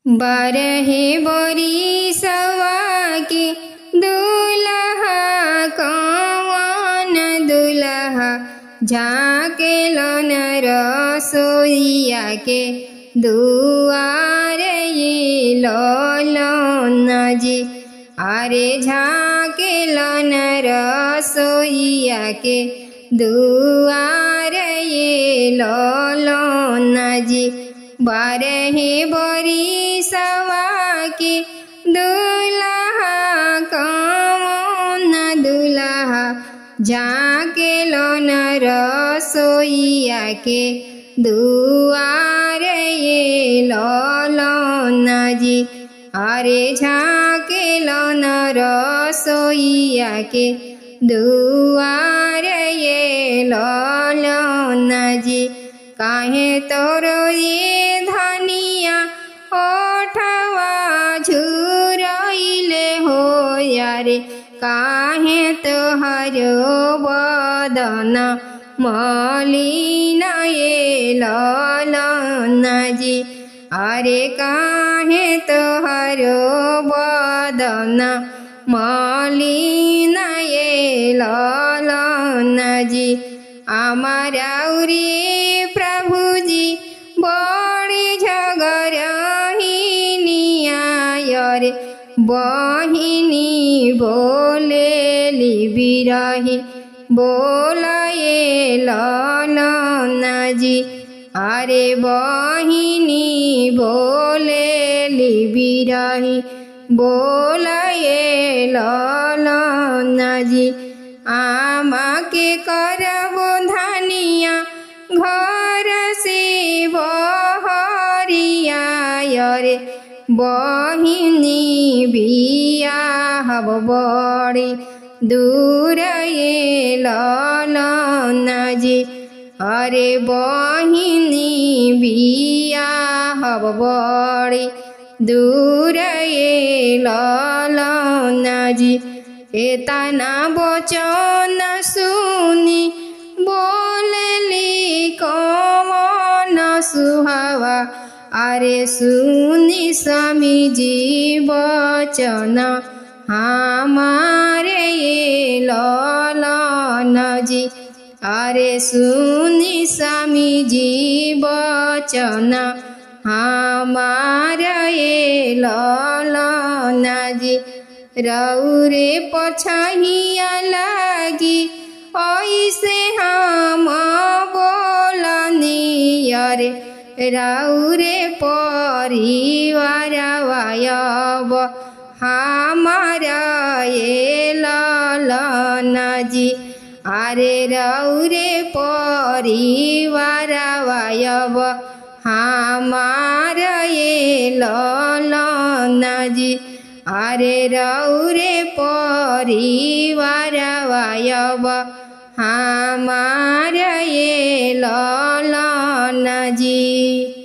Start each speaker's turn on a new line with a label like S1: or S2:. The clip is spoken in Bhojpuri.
S1: बारहे बरिसवा के दुल्हा कौन दुल्हा झाँकेलन रसोइया के दुआरे ये ललन जी। अरे झाँकेलन रसोइया के दुआरे ये ललन जी। बारहे बरिसवा के दुल्हा कौन दुल्हा झाँकेलन रसोइया के दुआरे ये ललन जी। अरे झाँकेलन रसोइया के दुआरे ये ललन जी। काहे तोरो ये धनिया ओठवा झुरइले हो यारे। काहे तोहरो बदन मलिन ये ललन जी। अरे काहे तोहरो बदन मलिन ये ललन जी। आमाराउरी प्रभुजी बड़ी झगड़हिनिया रे। बहिनी बोलेली बिरही बोलाए ललन जी। अरे बहिनी बोलेली बिरही बोलाए ललन जी। आमा के करबो धनिया घर से बहरिया रे। बहिनी बियाहब बड़ी दूर ये ललन जी। अरे बहिनी बियाहब बड़ी दूर ये ललन जी। एतना वचन सुनी बोलेली कौन सुहावा। अरे सुनी स्वामी जी वचन हमारे ये ललन जी। अरे सुनी स्वामी जी वचन हमारे ये ललन जी। रौरे पछहिया लागी ऐसे हम बोलनी रे। रौरे परिवार वायब हमारा ये ललन जी। अरे रौरे परिवार वायब हमारा ये ललन जी। अरे रौरे परिवार वायब हमारा ये ललन जी।